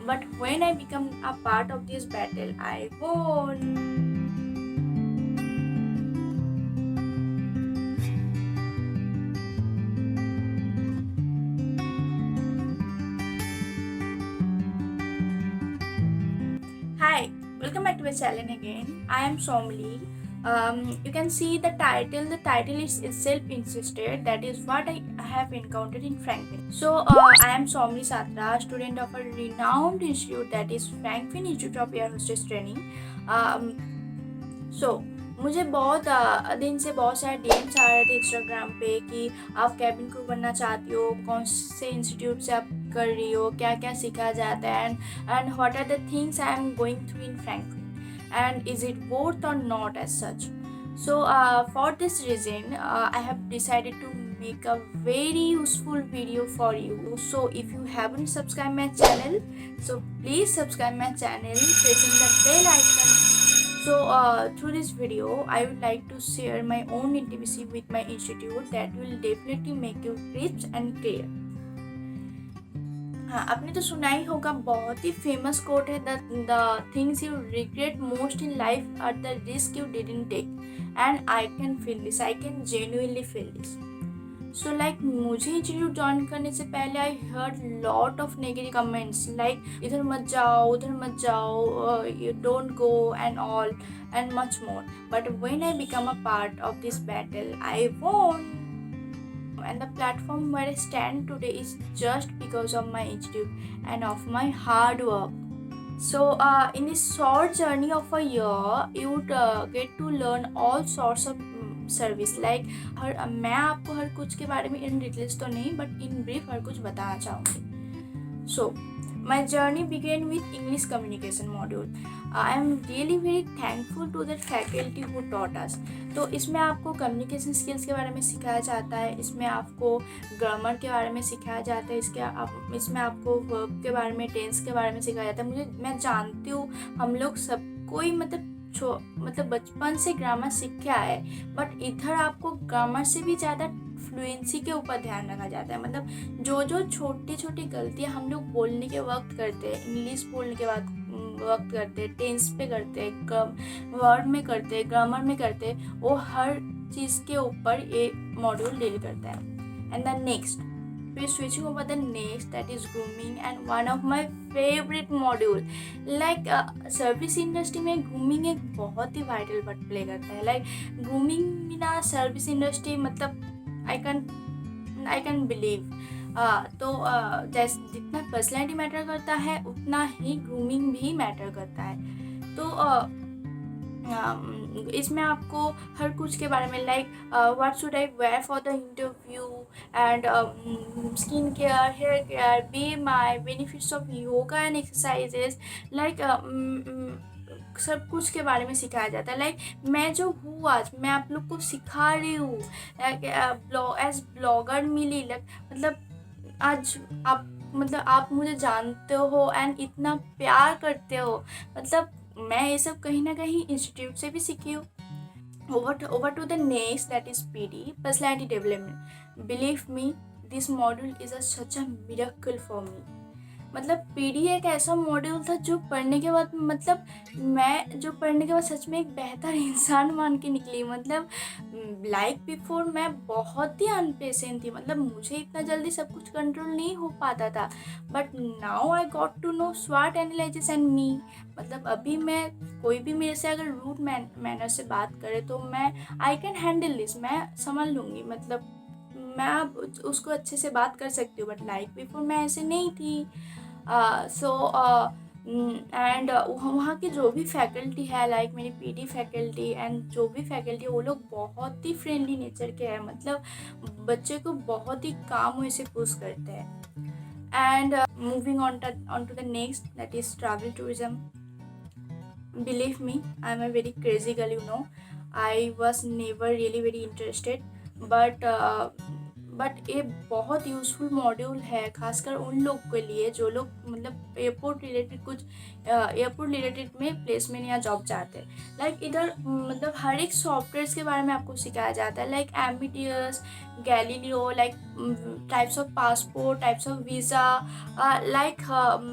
But when I become a part of this battle, I won. Hi, welcome back to my channel again. I am Somli. You can see the title. The title is itself insisted. That is what I have encountered in Franklin. So, I am Somli Satra, student of a renowned institute that is Franklin Institute of Air Hostess Training. सो मुझे बहुत दिन से बहुत सारे DMs आ रहे थे Instagram पे कि आप कैबिन क्रू बनना चाहती हो, कौन से इंस्टीट्यूट से आप कर रही हो, क्या क्या सिखाया जाता है, and what are the things I am going through in Franklin, and is it worth or not as such. So for this reason, I have decided to make a very useful video for you. So if you haven't subscribed my channel, so please subscribe my channel pressing the bell icon. So through this video, I would like to share my own intimacy with my institute that will definitely make you crisp and clear. हाँ, आपने तो सुना ही होगा, बहुत ही famous quote है, the things you regret most in life are the risk you didn't take. And I can feel this, I can genuinely feel this. So like मुझे इंस्टीट्यूट ज्वाइन करने से पहले I heard lot of negative comments like इधर मत जाओ, उधर मत जाओ, you don't go and all and much more. But when I become a part of this battle, I von. And the platform where I stand today is just because of my institute and of my hard work. So in this short journey of a year, you would get to learn all sorts of service like मैं आपको हर कुछ के बारे में in details तो नहीं but in brief हर कुछ बताना चाहूँगी. So my journey began with English communication module. I am really very thankful to that faculty who taught us. तो इसमें आपको कम्युनिकेशन स्किल्स के बारे में सिखाया जाता है, इसमें आपको ग्रामर के बारे में सिखाया जाता है, इसमें आपको वर्ब के बारे में, टेंस के बारे में सिखाया जाता है. मैं जानती हूँ हम लोग सब कोई मतलब बचपन से ग्रामर सीख के आए, बट इधर आपको ग्रामर से भी ज़्यादा फ्लुएंसी के ऊपर ध्यान रखा जाता है. मतलब जो छोटी छोटी गलतियाँ हम लोग बोलने के वक्त करते हैं, इंग्लिश बोलने के बाद वक्त करते हैं, टेंस पे करते हैं, वर्ड में करते हैं, ग्रामर में करते हैं, वो हर चीज़ के ऊपर ये मॉड्यूल डील करता है. And the next, we're switching over the next, that is grooming, and one of my favorite module. like service industry में ग्रूमिंग एक बहुत ही वाइटल पार्ट प्ले करता है. लाइक ग्रूमिंग बिना सर्विस इंडस्ट्री मतलब आई कैन बिलीव. तो जैसे जितना पर्सनैलिटी मैटर करता है उतना ही ग्रूमिंग भी मैटर करता है. तो इसमें आपको हर कुछ के बारे में like what should I wear for the interview, and skin care, hair care, BMI, benefits of yoga and exercises, like सब कुछ के बारे में सिखाया जाता है. लाइक मैं जो हूँ आज, मैं आप लोग को सिखा रही हूँ एज ब्लॉगर मिली. मतलब आज आप मुझे जानते हो एंड इतना प्यार करते हो. मतलब मैं ये सब कहीं ना कहीं इंस्टीट्यूट से भी सीखी हूँ. over to the next, that is PD, personality development. Believe me, this module is such a miracle for me. मतलब PD एक ऐसा मॉड्यूल था जो पढ़ने के बाद सच में एक बेहतर इंसान मान के निकली. मतलब लाइक बिफोर मैं बहुत ही अनपेशेंट थी. मतलब मुझे इतना जल्दी सब कुछ कंट्रोल नहीं हो पाता था. But now I got to know स्वॉट एनालिसिस एंड मी. मतलब अभी मैं कोई भी मेरे से अगर रूड मैनर से बात करे तो मैं आई कैन हैंडल दिस, मैं संभाल लूँगी. मतलब मैं अब उसको अच्छे से बात कर सकती हूँ. बट लाइक बिफोर मैं ऐसे नहीं थी. एंड वहाँ की जो भी फैकल्टी है, लाइक मेरी PD फैकल्टी एंड जो भी फैकल्टी है, वो लोग बहुत ही फ्रेंडली नेचर के हैं. मतलब बच्चे को बहुत ही काम वे से पुश करते हैं. And moving on to the next, that is travel tourism. Believe me, I am a very crazy girl, you know. I was never really very interested, but but ये बहुत यूज़फुल मॉड्यूल है, खासकर उन लोग के लिए जो लोग मतलब एयरपोर्ट रिलेटेड में प्लेसमेंट या जॉब चाहते हैं। लाइक इधर मतलब हर एक सॉफ्टवेयर्स के बारे में आपको सिखाया जाता है, like MBTS, Galileo, like types of passport, types of visa, like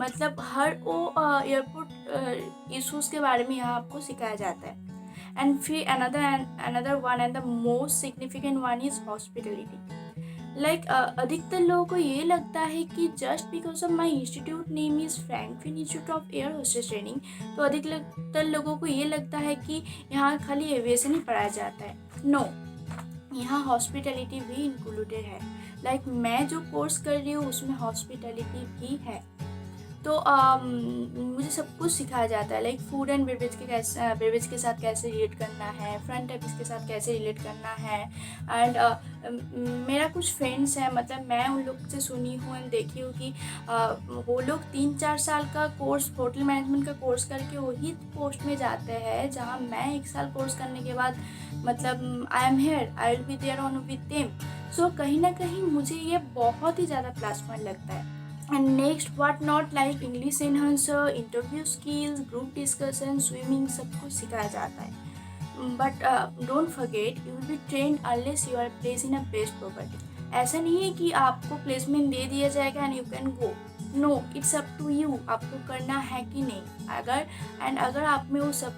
मतलब हर वो एयरपोर्ट इशूज़ के बारे में यहाँ आपको सिखाया जाता है। एंड फिर another one and the most significant one is hospitality. Like अधिकतर लोगों को ये लगता है कि just because of my institute name is Frankfinn institute of air hostess training, तो अधिकतर लोगों को ये लगता है कि यहाँ खाली एविएशन ही पढ़ाया जाता है। नो, यहाँ हॉस्पिटैलिटी भी इंक्लूडेड है। लाइक मैं जो कोर्स कर रही हूँ उसमें हॉस्पिटैलिटी भी है। तो मुझे सब कुछ सिखाया जाता है, लाइक फूड एंड बेवरेज के साथ कैसे रिलेट करना है, फ्रंट ऑफिस के साथ कैसे रिलेट करना है। एंड मेरा कुछ फ्रेंड्स हैं, मतलब मैं उन लोग से सुनी हूँ एंड देखी हूँ कि वो लोग 3-4 साल का कोर्स, होटल मैनेजमेंट का कोर्स करके वही पोस्ट में जाते हैं जहाँ मैं 1 साल कोर्स करने के बाद मतलब I am here, I will be there on with them. So कहीं ना कहीं मुझे ये बहुत ही ज़्यादा प्लस पॉइंट लगता है। And next what not, like English enhancer, interview skills, group discussion, swimming, सब कुछ सिखाया जाता है। But don't forget, you will be trained unless you are placed in a best property. ऐसा नहीं है कि आपको प्लेसमेंट दे दिया जाएगा and you can go. No, it's up to you, आपको करना है कि नहीं। अगर आप में वो सब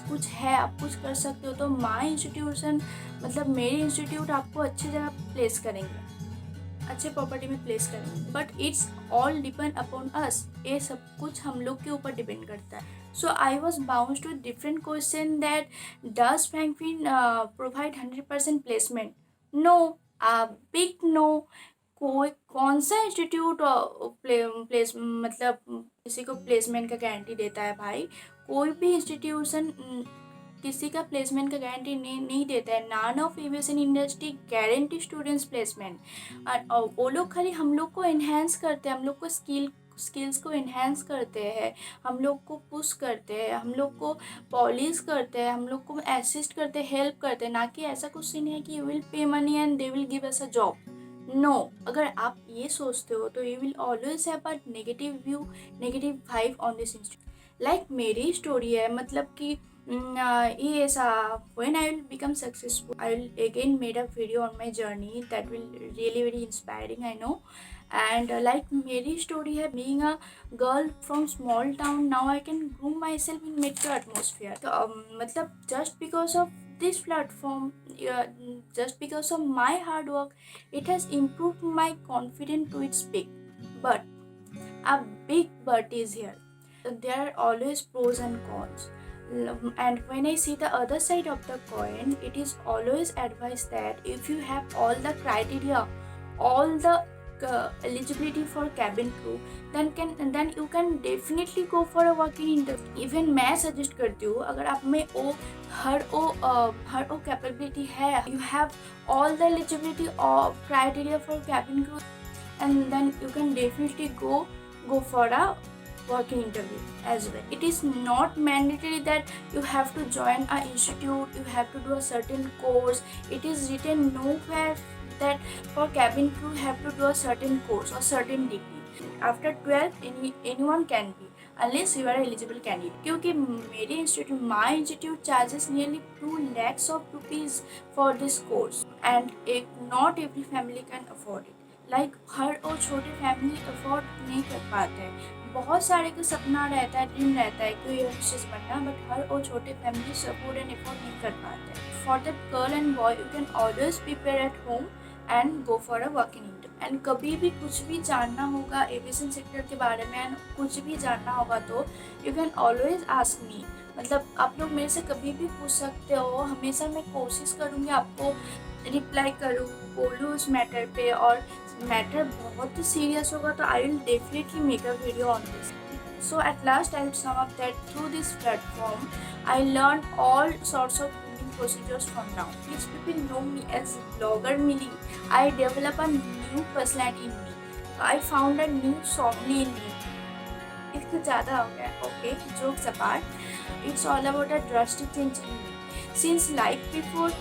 कुछ है, आप कुछ कर सकते हो, तो माई इंस्टीट्यूशन मतलब मेरे इंस्टीट्यूट आपको अच्छी जगह प्लेस करेंगे, अच्छे प्रॉपर्टी में प्लेस करेंगे। But it's all depend upon us, ये सब कुछ हम लोग के ऊपर डिपेंड करता है। So I was bound to different question that does Frankfinn provide 100% placement? No, big no. कौन सा इंस्टीट्यूट प्लेस मतलब किसी को प्लेसमेंट का गारंटी देता है भाई? कोई भी इंस्टीट्यूशन किसी का प्लेसमेंट का गारंटी नहीं देता है। None of aviation industry guarantee students placement. और वो लोग खाली हम लोग को एनहेंस करते हैं, हम लोग को स्किल्स को एनहेंस करते हैं, हम लोग को पुश करते हैं, हम लोग को पॉलिश करते हैं, हम लोग को असिस्ट करते हैं, हेल्प करते हैं। ना कि ऐसा कुछ नहीं है कि you will pay money and they will give us a job. No, अगर आप ये सोचते हो तो you will always have a negative view, negative vibe on this institute. Like मेरी स्टोरी है, मतलब कि yes, when I will become successful, I will again made a video on my journey that will really very inspiring, I know. And like मेरी story है, being a girl from small town, now I can groom myself in metro atmosphere. तो मतलब just because of this platform, just because of my hard work, it has improved my confidence to its peak. But a big but is here. There are always pros and cons. And when I see the other side of the coin, it is always advised that if you have all the criteria, all the eligibility for cabin crew, then you can definitely go for a working interview. Even मैं suggest करती हूँ, अगर आप में हर वो capability है, you have all the eligibility or criteria for cabin crew, and then you can definitely go for a working interview as well. It is not mandatory that you have to join an institute, you have to do a certain course. It is written nowhere that for cabin crew you have to do a certain course or certain degree. After 12 anyone can be, unless you are eligible candidate. क्योंकि मेरे institute, my institute charges nearly 2 lakhs of rupees for this course, and not every family can afford it. Like हर और छोटे family afford नहीं कर पाते हैं। बहुत सारे का सपना रहता है, ड्रीम रहता है कि एयर होस्टेस बनना, बट हर और छोटे फैमिली सपोर्ट एंड अफोर्ड नहीं कर पाते। For the girl and boy, you can always prepare at home and go for a working interview. And कभी भी कुछ भी जानना होगा एविएशन सेक्टर के बारे में, एंड कुछ भी जानना होगा तो you can always ask me. मतलब आप लोग मेरे से कभी भी पूछ सकते हो, हमेशा मैं कोशिश करूँगी आपको रिप्लाई करूँ, बोलूँ उस मैटर पे, और मैटर बहुत ही सीरियस होगा तो I will definitely make a video on this. So at last I would sum up that through this platform I learned all sorts of grooming procedures from now. Which people know me as blogger Millie. I develop a new personality in me. I found a new softly in me. इसको ज़्यादा हो गया. Okay, jokes apart. It's all about a drastic change in me. Since life before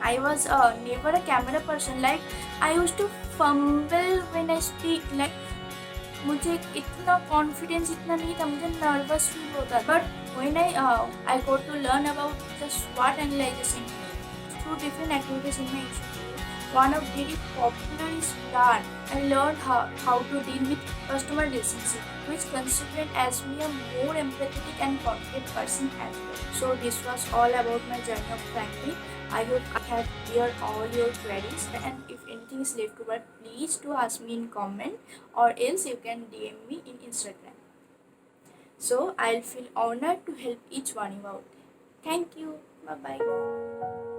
I was never a camera person. Like I used to fumble when I speak. Like मुझे इतना confidence इतना नहीं था, मुझे नर्वस फील होता. But when I got to learn about the SWOT analysis through different activities in my institute. One of very popular is STAR. I learned how to deal with customer relationship, which considered as me a more empathetic and confident person as well. So this was all about my journey of Franklin. I hope I have cleared all your queries, and if anything is left over, please do ask me in comment, or else you can DM me in Instagram. So I'll feel honored to help each one of you out. Thank you. Bye bye.